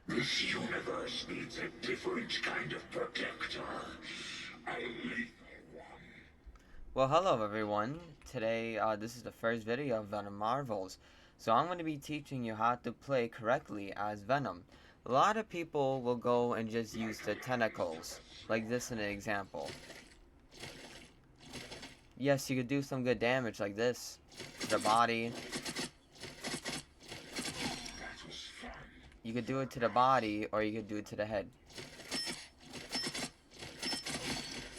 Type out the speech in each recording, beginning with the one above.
This universe needs a different kind of protector. A lethal one. Well, hello everyone. Today, this is the first video of Venom Marvels. So I'm going to be teaching you how to play correctly as Venom. A lot of people will go and just use the tentacles, like this in an example. Yes, you could do some good damage like this to the body. That was fun. You could do it to the body, or you could do it to the head.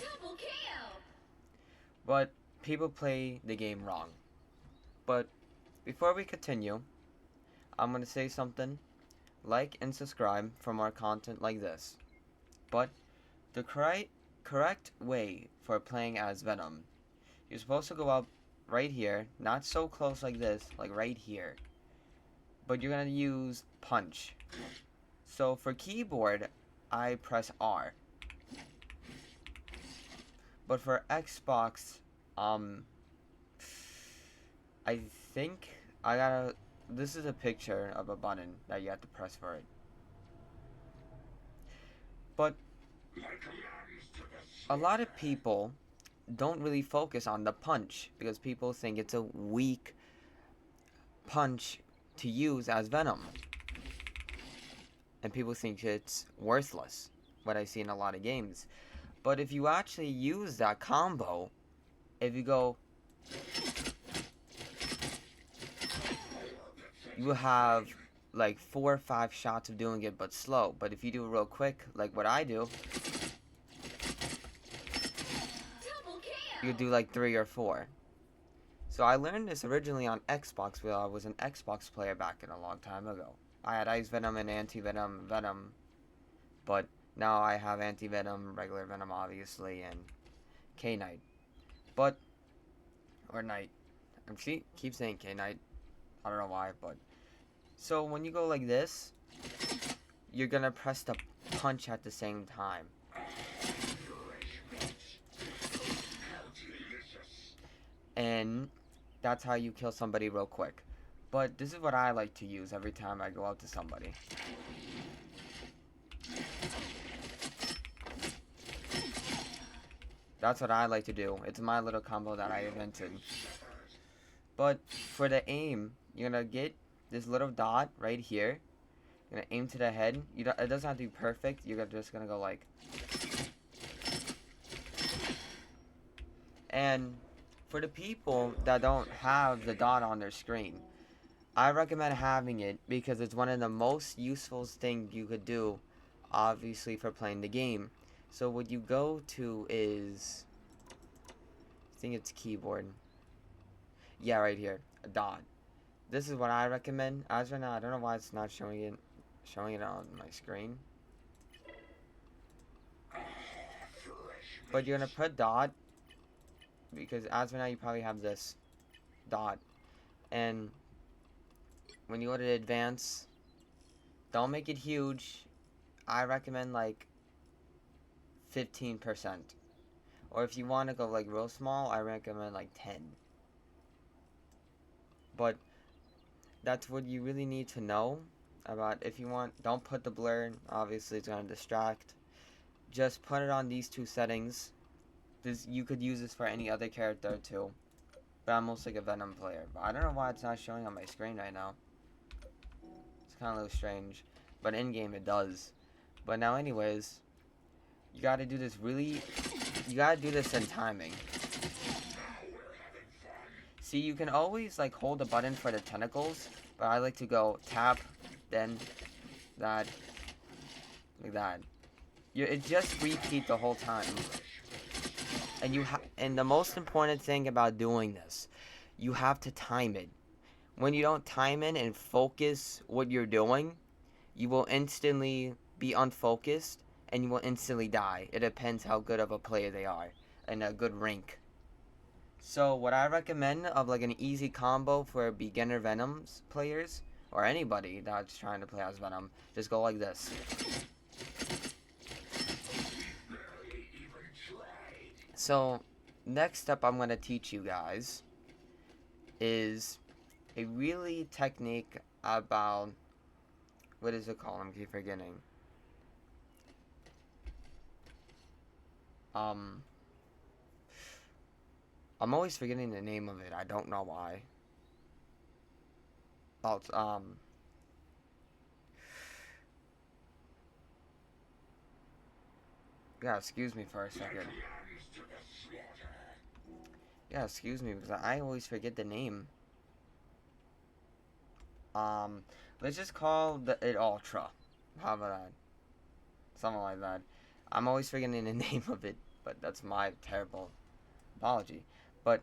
Double kill! But people play the game wrong. But before we continue, I'm going to say something. Like and subscribe for more content like this. But the correct way for playing as Venom, you're supposed to go up right here, not so close like this, like right here. But you're going to use punch. So for keyboard, I press R. But for Xbox, I think I gotta. This is a picture of a button that you have to press for it. But a lot of people don't really focus on the punch because people think it's a weak punch to use as Venom. And people think it's worthless, what I see in a lot of games. But if you actually use that combo, if you go, you have like 4 or 5 shots of doing it but slow. But if you do it real quick, like what I do, you do like 3 or 4. So I learned this originally on Xbox while I was an Xbox player back in a long time ago. I had Ice Venom and Anti-Venom, Venom, but now I have Anti-Venom, regular Venom obviously, and K-Knight. But, or Knight. I keep saying K-Knight. I don't know why, but. So when you go like this, you're gonna press the punch at the same time. And that's how you kill somebody real quick. But this is what I like to use every time I go out to somebody. That's what I like to do. It's my little combo that I invented. But for the aim, you're gonna get this little dot right here. You're gonna aim to the head. It doesn't have to be perfect. You're just gonna go like. And for the people that don't have the dot on their screen, I recommend having it because it's one of the most useful things you could do, obviously, for playing the game. So what you go to is, I think it's keyboard. Yeah, right here, a dot. This is what I recommend. As right now, I don't know why it's not showing it on my screen. But you're gonna put dot because as right now you probably have this dot, and when you go to advance, don't make it huge. I recommend like 15%. Or if you want to go like real small, I recommend like 10. But that's what you really need to know about. If you want, don't put the blur. Obviously, it's going to distract. Just put it on these 2 settings. You could use this for any other character too. But I'm mostly like a Venom player. But I don't know why it's not showing on my screen right now. It's kind of a little strange. But in-game it does. But now anyways, you got to do this really. You got to do this in timing. See, you can always like hold the button for the tentacles, but I like to go tap, then that, like that. It just repeat the whole time. And the most important thing about doing this, you have to time it. When you don't time it and focus what you're doing, you will instantly be unfocused and you will instantly die. It depends how good of a player they are and a good rank. So what I recommend of like an easy combo for beginner Venoms players or anybody that's trying to play as Venom, just go like this. So next step I'm going to teach you guys is a really technique about what is it called? I'm keep forgetting. I'm always forgetting the name of it. I don't know why. Oh, it's, yeah, excuse me for a second. Yeah, excuse me, because I always forget the name. Let's just call it Ultra. How about that? Something like that. I'm always forgetting the name of it, but that's my terrible apology. But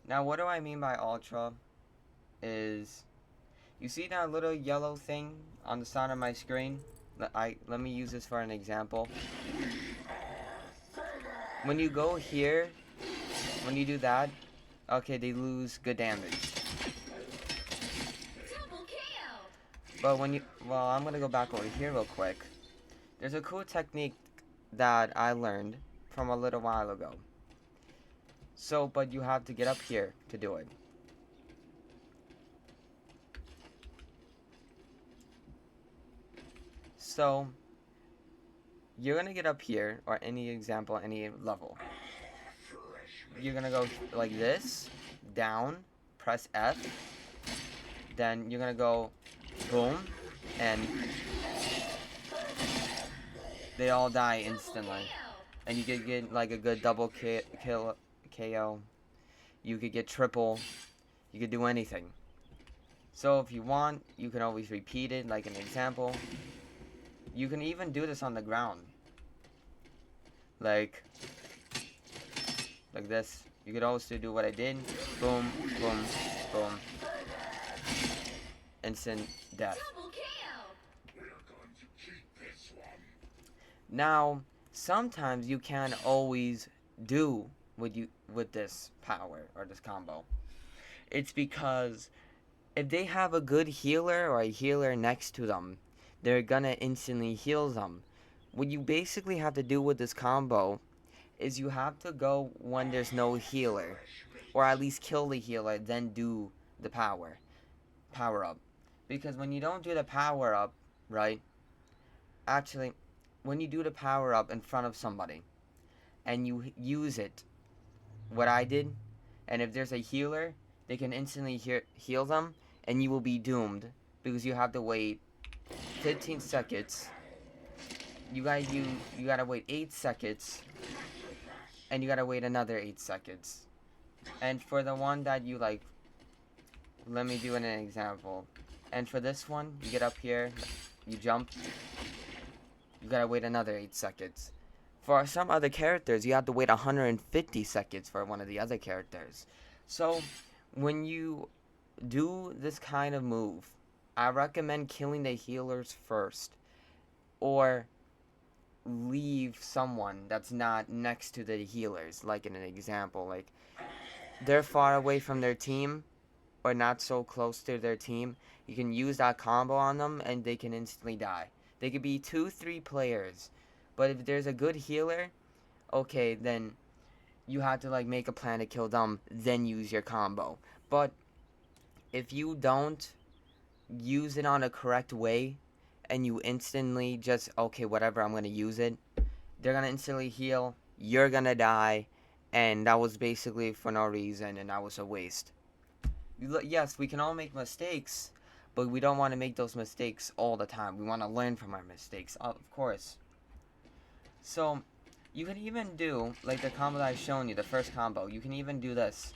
now, what do I mean by Ultra? Is you see that little yellow thing on the side of my screen? Let me use this for an example. When you go here, when you do that, okay, they lose good damage. Double kill. But when you, well, I'm gonna go back over here real quick. There's a cool technique that I learned from a little while ago. So, but you have to get up here to do it. So, you're gonna get up here, or any example, any level. You're gonna go like this, down, press F, then you're gonna go boom, and they all die instantly. And you could get like a good double kill KO. You could get triple. You could do anything. So if you want, you can always repeat it, like an example. You can even do this on the ground. Like this. You could also do what I did. Boom, boom, boom. Instant death. Double kill. Now, sometimes you can't always do with this power or this combo. It's because if they have a good healer or a healer next to them, they're gonna instantly heal them. What you basically have to do with this combo is you have to go when there's no healer, or at least kill the healer, then do the power up. Because when you don't do the power up, right? Actually, when you do the power up in front of somebody and you use it, what I did, and if there's a healer, they can instantly heal them, and you will be doomed because you have to wait 15 seconds. You gotta wait 8 seconds, and you gotta wait another 8 seconds. And for the one that you like, let me do an example. And for this one, you get up here, you jump, you gotta wait another 8 seconds. For some other characters, you have to wait 150 seconds for one of the other characters. So, when you do this kind of move, I recommend killing the healers first. Or leave someone that's not next to the healers. Like in an example, like they're far away from their team or not so close to their team. You can use that combo on them and they can instantly die. They could be 2-3 players. But if there's a good healer, okay, then you have to like make a plan to kill them, then use your combo. But if you don't use it on a correct way and you instantly just, okay, whatever, I'm going to use it, they're going to instantly heal, you're going to die, and that was basically for no reason, and that was a waste. Yes, we can all make mistakes, but we don't want to make those mistakes all the time. We want to learn from our mistakes, of course. So, you can even do, like the combo that I've shown you, the first combo, you can even do this.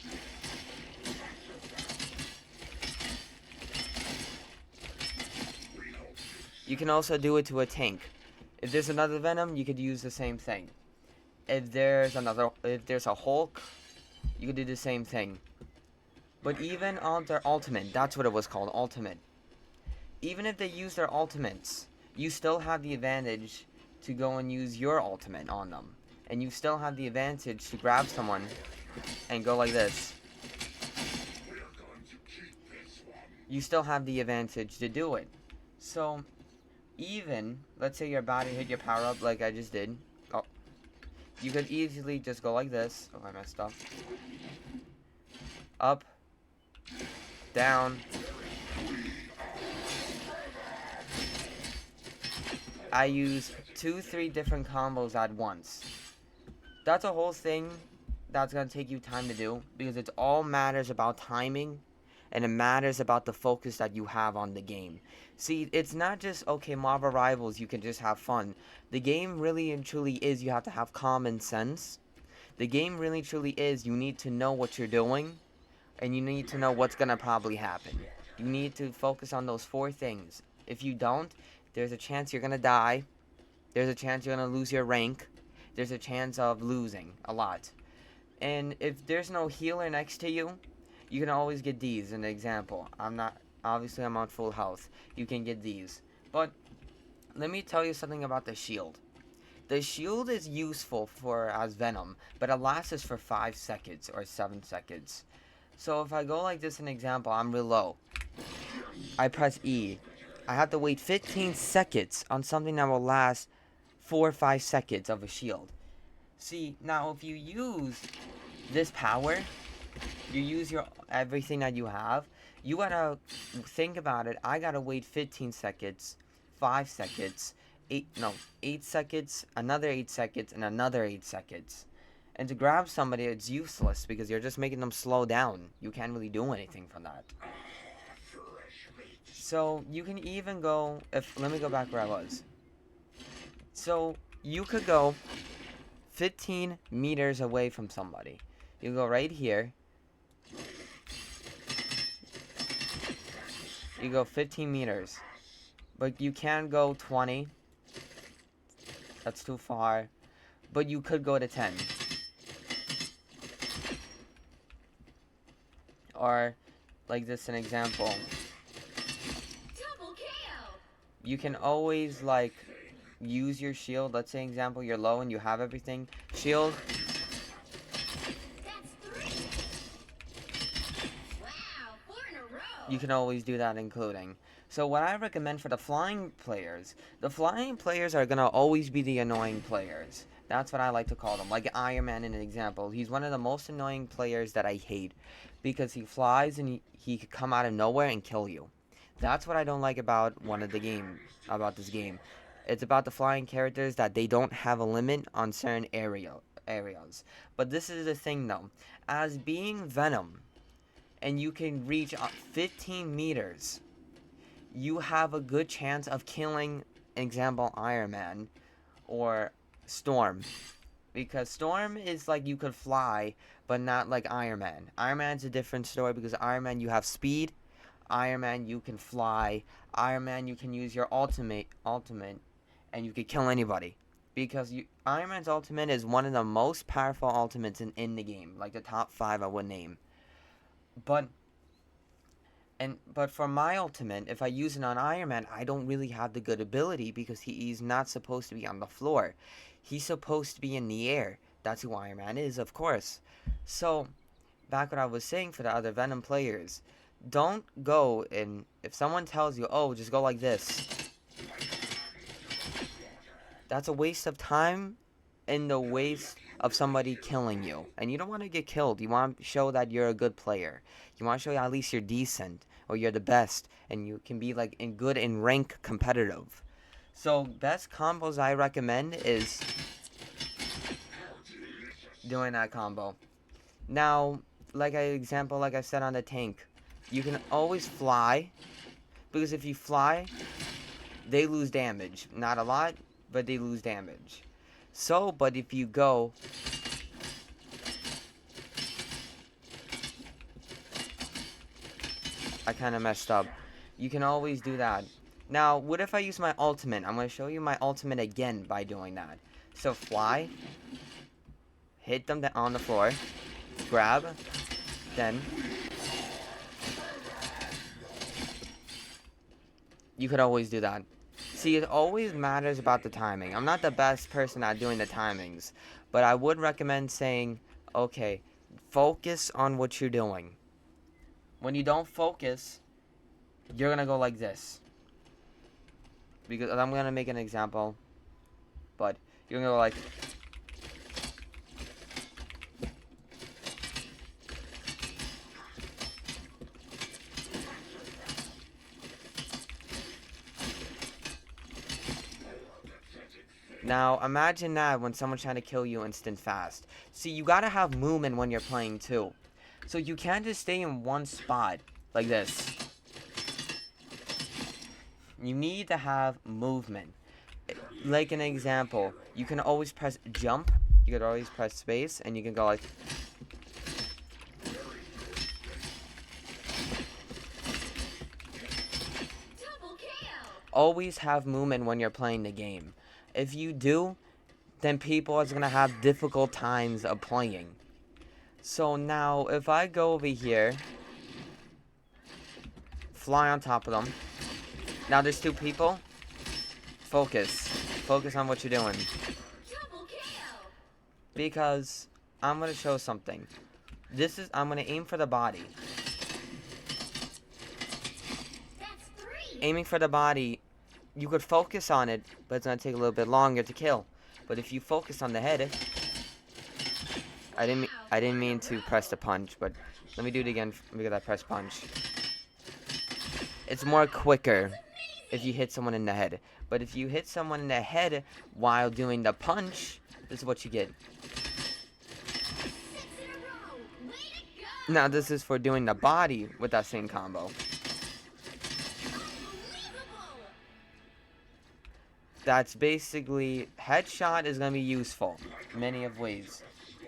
You can also do it to a tank. If there's another Venom, you could use the same thing. If there's a Hulk, you could do the same thing. But even on their ultimate, that's what it was called, ultimate. Even if they use their ultimates, you still have the advantage to go and use your ultimate on them. And you still have the advantage to grab someone and go like this. You still have the advantage to do it. So, even, let's say you're about to hit your power up like I just did. Oh, you could easily just go like this. Oh, I messed up. Up. Down. I use 2-3 different combos at once. That's a whole thing that's gonna take you time to do, because it all matters about timing, and it matters about the focus that you have on the game. See, it's not just, okay, Marvel Rivals, you can just have fun. The game really and truly is, you have to have common sense. The game really truly is, you need to know what you're doing, and you need to know what's gonna probably happen. You need to focus on those 4 things. If you don't, there's a chance you're gonna die. There's a chance you're gonna lose your rank. There's a chance of losing a lot. And if there's no healer next to you, you can always get these. An example, I'm on full health. You can get these. But let me tell you something about the shield. The shield is useful for as Venom, but it lasts for 5 seconds or 7 seconds. So if I go like this, an example, I'm real low. I press E. I have to wait 15 seconds on something that will last 4 or 5 seconds of a shield. See, now if you use this power, you use your everything that you have, you gotta think about it. I gotta wait 15 seconds, 5 seconds, 8 seconds, another 8 seconds, and another 8 seconds. And to grab somebody, it's useless because you're just making them slow down. You can't really do anything from that. So you can even go, let me go back where I was. So you could go 15 meters away from somebody. You go right here. You go 15 meters. But you can go 20. That's too far. But you could go to 10. Or, like this, an example. Double kill. You can always, like, use your shield. Let's say, example, you're low and you have everything. Shield. That's 3. Wow, 4 in a row. You can always do that, including. So what I recommend for the flying players are gonna always be the annoying players. That's what I like to call them. Like Iron Man, in an example. He's one of the most annoying players that I hate, because he flies and he could come out of nowhere and kill you. That's what I don't like about this game. It's about the flying characters, that they don't have a limit on certain areas. But this is the thing though. As being Venom, and you can reach 15 meters, you have a good chance of killing, example, Iron Man or Storm. Because Storm is like, you could fly, but not like Iron Man. Iron Man's a different story, because Iron Man, you have speed. Iron Man, you can fly. Iron Man, you can use your ultimate, and you can kill anybody. Because Iron Man's ultimate is one of the most powerful ultimates in the game. Like the top 5 I would name. But for my ultimate, if I use it on Iron Man, I don't really have the good ability, because he's not supposed to be on the floor. He's supposed to be in the air. That's who Iron Man is, of course. So, back what I was saying for the other Venom players, don't go and, if someone tells you, oh, just go like this, that's a waste of time and the waste of somebody killing you. And you don't want to get killed. You want to show that you're a good player. You want to show at least you're decent, or you're the best, and you can be like good in rank competitive. So best combos I recommend is doing that combo. Now, like I said on the tank, you can always fly, because if you fly, they lose damage. Not a lot, but they lose damage. So, but if you go, I kind of messed up. You can always do that. Now, what if I use my ultimate? I'm going to show you my ultimate again by doing that. So, fly, hit them on the floor, grab, then you could always do that. See, it always matters about the timing. I'm not the best person at doing the timings, but I would recommend saying, okay, focus on what you're doing. When you don't focus, you're going to go like this. Because I'm going to make an example, but you're going to go like, Now, imagine that when someone's trying to kill you instant fast. See, you gotta have movement when you're playing too. So you can't just stay in one spot like this. You need to have movement. Like an example, you can always press jump. You could always press space, and you can go like... Double kill. Always have movement when you're playing the game. If you do, then people are gonna have difficult times of playing. So now, if I go over here, fly on top of them. Now there's two people. Focus. Focus on what you're doing. Double kill. Because I'm gonna show something. I'm gonna aim for the body. That's 3. Aiming for the body, you could focus on it, but it's gonna take a little bit longer to kill. But if you focus on the head, I didn't mean to press the punch, but let me do it again because I pressed punch. It's more quicker if you hit someone in the head. But if you hit someone in the head while doing the punch, this is what you get. 6 in a row. Way to go. Now this is for doing the body with that same combo. Unbelievable. That's basically, headshot is going to be useful many of ways.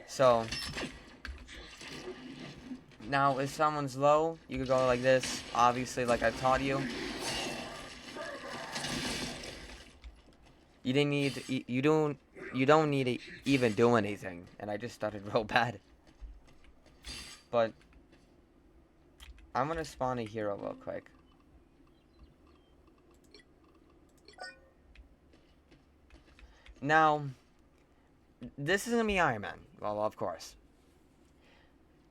So, now if someone's low, you could go like this, obviously like I taught you. You didn't need, you don't need to even do anything, and I just started real bad. But, I'm going to spawn a hero real quick. Now, this is gonna be Iron Man. Well, of course.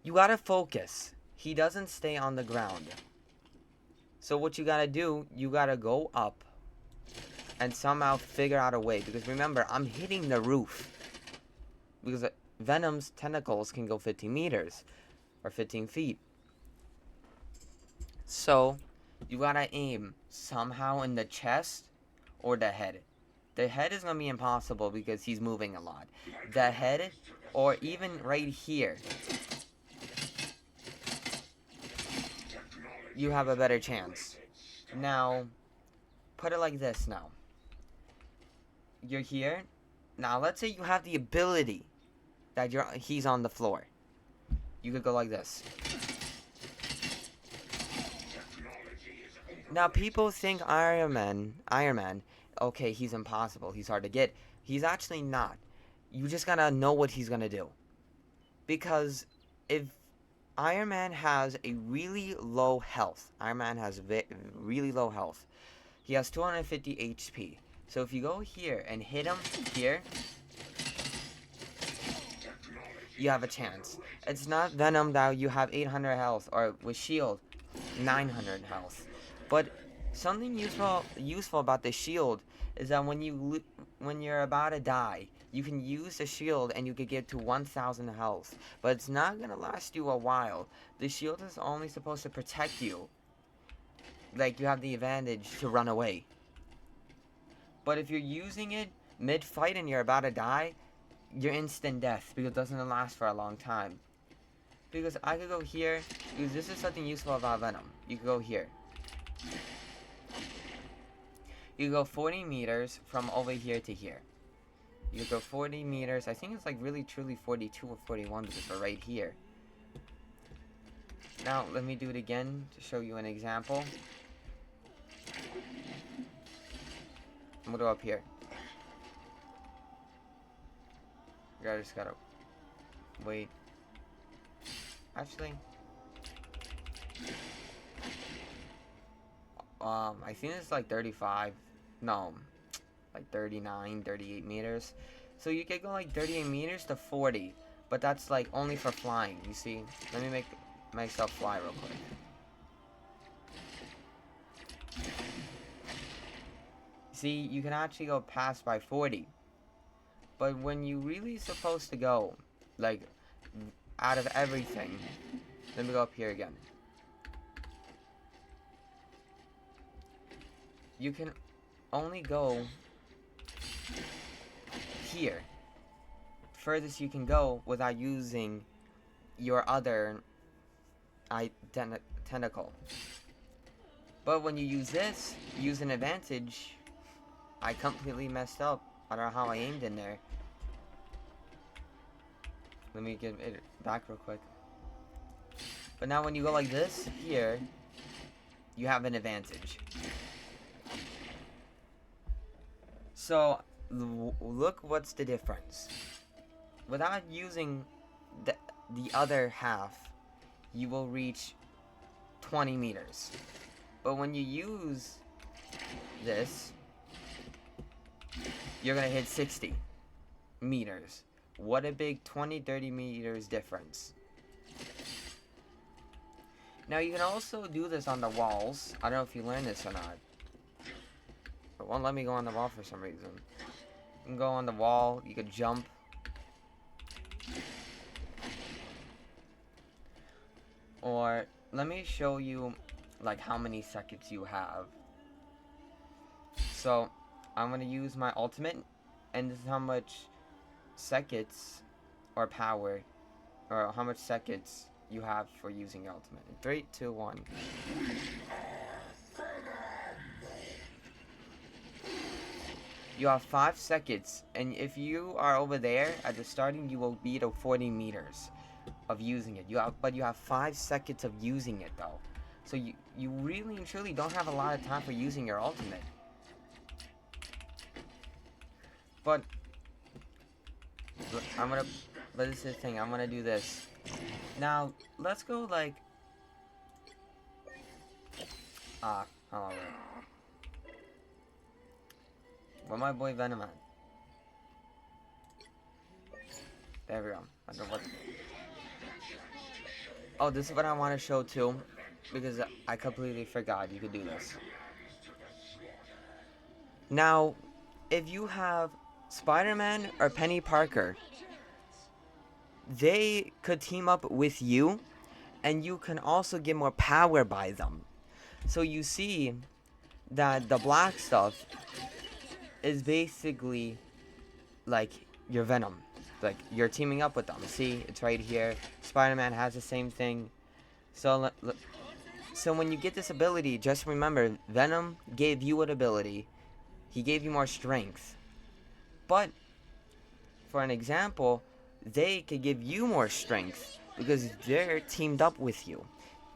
You gotta focus. He doesn't stay on the ground. So what you gotta do, you gotta go up and somehow figure out a way. Because remember, I'm hitting the roof. Because Venom's tentacles can go 15 meters or 15 feet. So, you gotta aim somehow in the chest or the head. The head is going to be impossible because he's moving a lot. The head, or even right here, you have a better chance. Now, put it like this now. You're here. Now, let's say you have the ability that he's on the floor. You could go like this. Now, people think Iron Man, okay, he's impossible, he's hard to get. He's actually not. You just gotta know what he's gonna do. Because if Iron Man has a really low health, Iron Man has really low health. He has 250 HP. So if you go here and hit him here, you have a chance. It's not Venom that you have 800 health, or with Shield, 900 health. But something useful about the shield is that when you're about to die, you can use the shield and you could get to 1,000 health. But it's not gonna last you a while. The shield is only supposed to protect you. Like, you have the advantage to run away. But if you're using it mid-fight and you're about to die, you're instant death because it doesn't last for a long time. Because I could go here, because this is something useful about Venom. You could go here. You go 40 meters from over here to here. You go 40 meters. I think it's like really truly 42 or 41 because we're right here. Now, let me do it again to show you an example. I'm gonna go up here. I just gotta wait. Actually, I think it's like 35. No, like 39, 38 meters. So you could go like 38 meters to 40, but that's like only for flying. You see? Let me make myself fly real quick. See, you can actually go past by 40. But when you really supposed to go, like, out of everything, let me go up here again. You can only go here. Furthest you can go without using your other tentacle. But when you use this, use an advantage. I completely messed up. I don't know how I aimed in there. Let me get it back real quick. But now when you go like this, here, you have an advantage. So, look what's the difference. Without using the other half, you will reach 20 meters. But when you use this, you're going to hit 60 meters. What a big 20-30 meters difference. Now you can also do this on the walls. I don't know if you learned this or not. It won't let me go on the wall for some reason. You can go on the wall, you could jump. Or let me show you like how many seconds you have. So I'm gonna use my ultimate, and this is how much seconds or power, or how much seconds you have for using your ultimate. 3, 2, 1. You have 5 seconds, and if you are over there at the starting, you will be to 40 meters of using it. But you have 5 seconds of using it though, so you really and truly don't have a lot of time for using your ultimate. But this is the thing. I'm gonna do this. Now let's go like hold on. Where my boy Venom at? There we go. I don't know what. Oh, this is what I want to show too, because I completely forgot you could do this. Now, if you have Spider-Man or Penny Parker, they could team up with you, and you can also get more power by them. So you see that the black stuff is basically like your Venom. Like, you're teaming up with them. See, it's right here. Spider-Man has the same thing. So when you get this ability, just remember, Venom gave you an ability. He gave you more strength. But, for an example, they could give you more strength because they're teamed up with you.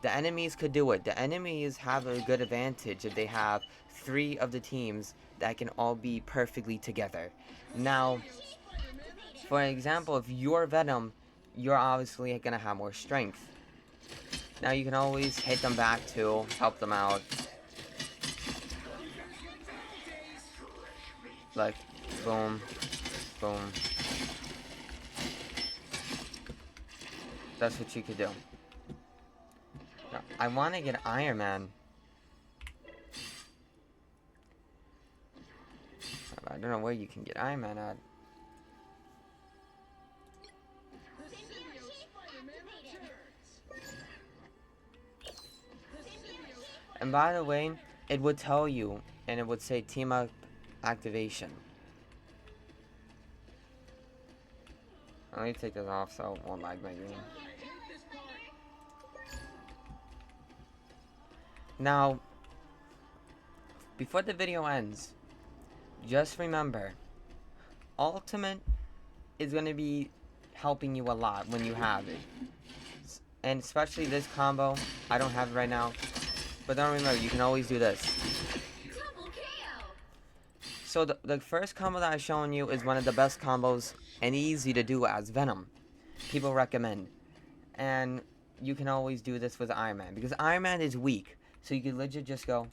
The enemies could do it. The enemies have a good advantage if they have 3 of the teams that can all be perfectly together. Now, for example, if you're Venom, you're obviously going to have more strength. Now you can always hit them back to help them out. Like, boom, boom. That's what you could do. Now, I want to get Iron Man. I don't know where you can get Iron Man at. And by the way, it would tell you, and it would say team up activation. Let me take this off so it won't lag my game. Now, before the video ends, just remember, Ultimate is going to be helping you a lot when you have it. And especially this combo, I don't have it right now. But don't remember, you can always do this. So the first combo that I've shown you is one of the best combos and easy to do as Venom. People recommend. And you can always do this with Iron Man, because Iron Man is weak. So you can legit just go.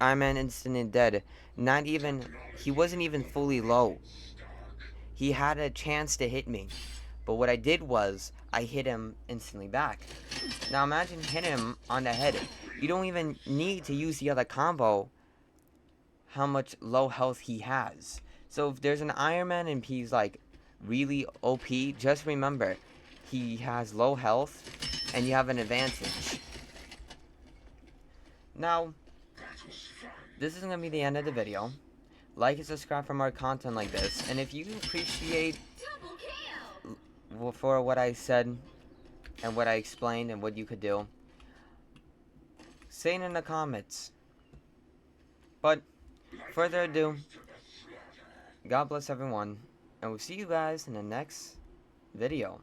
Iron Man instantly dead. Not even, he wasn't even fully low. He had a chance to hit me. But what I did was, I hit him instantly back. Now imagine hitting him on the head. You don't even need to use the other combo. How much low health he has. So if there's an Iron Man and he's like really OP, just remember, he has low health and you have an advantage. Now, this is going to be the end of the video. Like and subscribe for more content like this. And if you appreciate Double kill. for what I said and what I explained and what you could do, say it in the comments. But further ado, God bless everyone, and we'll see you guys in the next video.